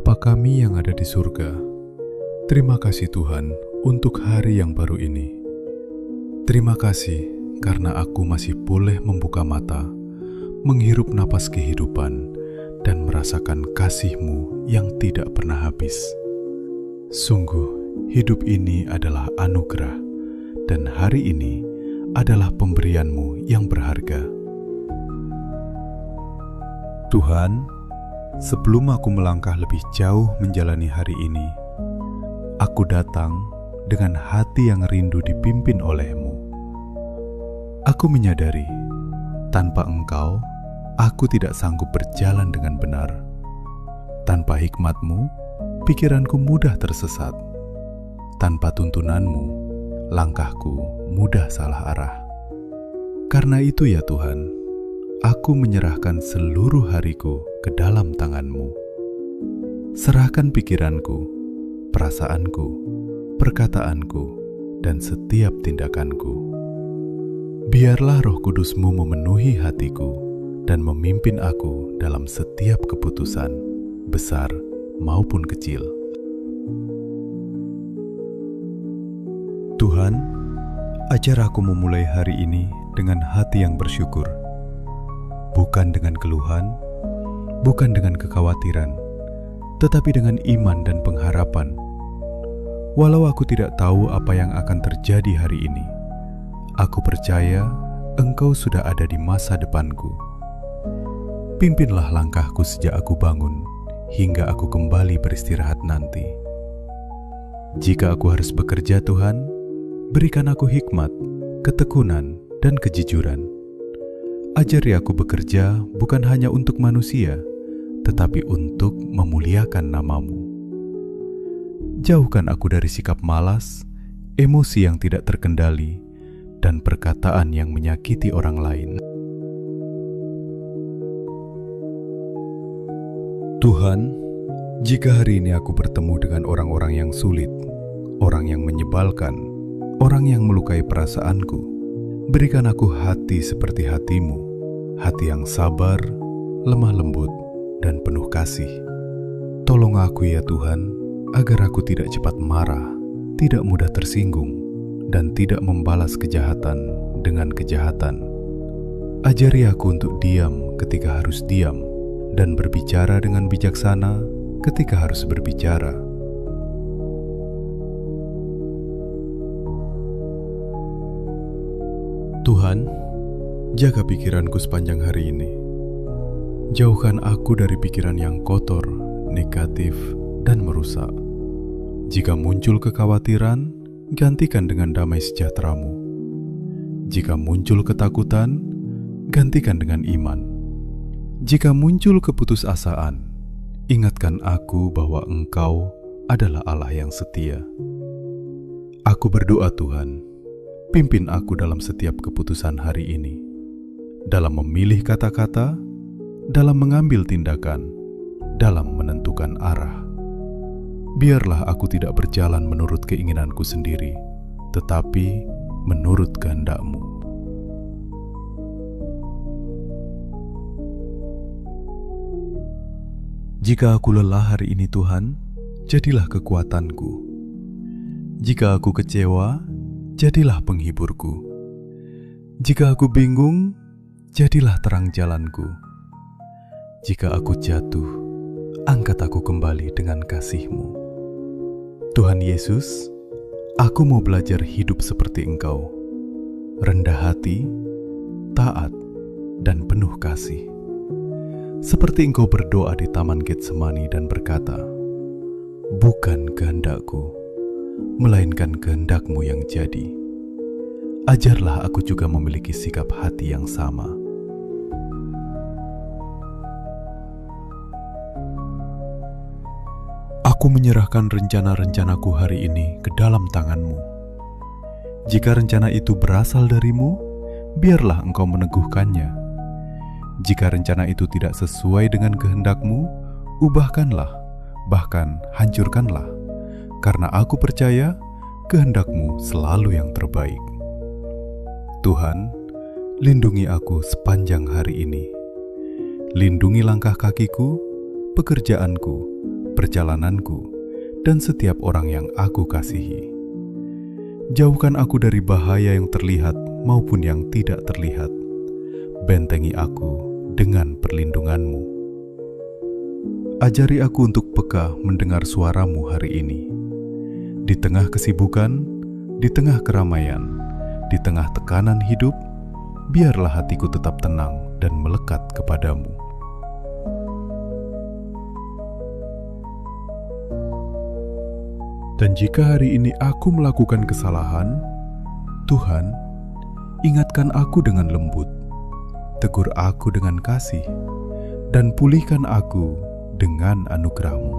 Bapa kami yang ada di surga, terima kasih Tuhan untuk hari yang baru ini. Terima kasih karena aku masih boleh membuka mata, menghirup napas kehidupan, dan merasakan kasih-Mu yang tidak pernah habis. Sungguh, hidup ini adalah anugerah, dan hari ini adalah pemberian-Mu yang berharga. Tuhan, sebelum aku melangkah lebih jauh menjalani hari ini, aku datang dengan hati yang rindu dipimpin oleh-Mu. Aku menyadari, tanpa Engkau, aku tidak sanggup berjalan dengan benar. Tanpa hikmat-Mu, pikiranku mudah tersesat. Tanpa tuntunan-Mu, langkahku mudah salah arah. Karena itu ya Tuhan, aku menyerahkan seluruh hariku ke dalam tangan-Mu. Serahkan pikiranku, perasaanku, perkataanku, dan setiap tindakanku. Biarlah Roh Kudus-Mu memenuhi hatiku dan memimpin aku dalam setiap keputusan, besar maupun kecil. Tuhan, ajar aku memulai hari ini dengan hati yang bersyukur. Bukan dengan keluhan, bukan dengan kekhawatiran, tetapi dengan iman dan pengharapan. Walau aku tidak tahu apa yang akan terjadi hari ini, aku percaya Engkau sudah ada di masa depanku. Pimpinlah langkahku sejak aku bangun, hingga aku kembali beristirahat nanti. Jika aku harus bekerja Tuhan, berikan aku hikmat, ketekunan, dan kejujuran. Ajari aku bekerja bukan hanya untuk manusia, tetapi untuk memuliakan nama-Mu. Jauhkan aku dari sikap malas, emosi yang tidak terkendali, dan perkataan yang menyakiti orang lain. Tuhan, jika hari ini aku bertemu dengan orang-orang yang sulit, orang yang menyebalkan, orang yang melukai perasaanku, berikan aku hati seperti hati-Mu, hati yang sabar, lemah lembut, dan penuh kasih. Tolong aku ya Tuhan, agar aku tidak cepat marah, tidak mudah tersinggung, dan tidak membalas kejahatan dengan kejahatan. Ajari aku untuk diam ketika harus diam, dan berbicara dengan bijaksana ketika harus berbicara. Tuhan, jaga pikiranku sepanjang hari ini. Jauhkan aku dari pikiran yang kotor, negatif, dan merusak. Jika muncul kekhawatiran, gantikan dengan damai sejahtera-Mu. Jika muncul ketakutan, gantikan dengan iman. Jika muncul keputusasaan, ingatkan aku bahwa Engkau adalah Allah yang setia. Aku berdoa Tuhan, pimpin aku dalam setiap keputusan hari ini, dalam memilih kata-kata, dalam mengambil tindakan, dalam menentukan arah. Biarlah aku tidak berjalan menurut keinginanku sendiri, tetapi menurut kehendak-Mu. Jika aku lelah hari ini Tuhan, jadilah kekuatanku. Jika aku kecewa, jadilah penghiburku. Jika aku bingung, jadilah terang jalanku. Jika aku jatuh, angkat aku kembali dengan kasih-Mu. Tuhan Yesus, aku mau belajar hidup seperti Engkau, rendah hati, taat, dan penuh kasih. Seperti Engkau berdoa di Taman Getsemani dan berkata, "Bukan kehendakku, melainkan kehendak-Mu yang jadi." Ajarlah aku juga memiliki sikap hati yang sama. Aku menyerahkan rencana-rencanaku hari ini ke dalam tangan-Mu. Jika rencana itu berasal dari-Mu, biarlah Engkau meneguhkannya. Jika rencana itu tidak sesuai dengan kehendak-Mu, ubahkanlah, bahkan hancurkanlah. Karena aku percaya kehendak-Mu selalu yang terbaik. Tuhan, lindungi aku sepanjang hari ini. Lindungi langkah kakiku, pekerjaanku, perjalananku dan setiap orang yang aku kasihi. Jauhkan aku dari bahaya yang terlihat maupun yang tidak terlihat. Bentengi aku dengan perlindungan-Mu. Ajari aku untuk peka mendengar suara-Mu hari ini. Di tengah kesibukan, di tengah keramaian, di tengah tekanan hidup, biarlah hatiku tetap tenang dan melekat kepadamu. Dan jika hari ini aku melakukan kesalahan, Tuhan, ingatkan aku dengan lembut, tegur aku dengan kasih, dan pulihkan aku dengan anugerah-Mu.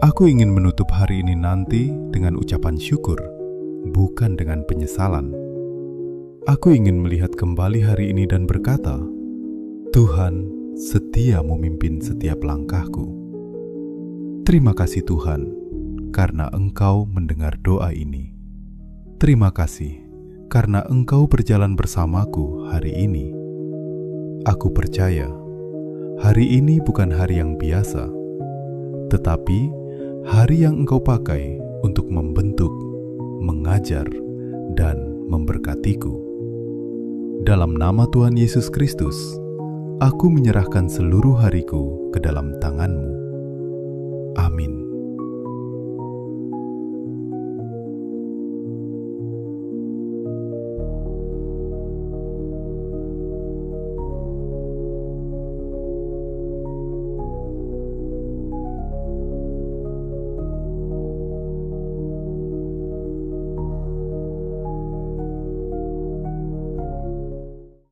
Aku ingin menutup hari ini nanti dengan ucapan syukur, bukan dengan penyesalan. Aku ingin melihat kembali hari ini dan berkata, Tuhan setia memimpin setiap langkahku. Terima kasih Tuhan, karena Engkau mendengar doa ini. Terima kasih, karena Engkau berjalan bersamaku hari ini. Aku percaya, hari ini bukan hari yang biasa, tetapi hari yang Engkau pakai untuk membentuk, mengajar, dan memberkatiku. Dalam nama Tuhan Yesus Kristus, aku menyerahkan seluruh hariku ke dalam tangan-Mu. Amin.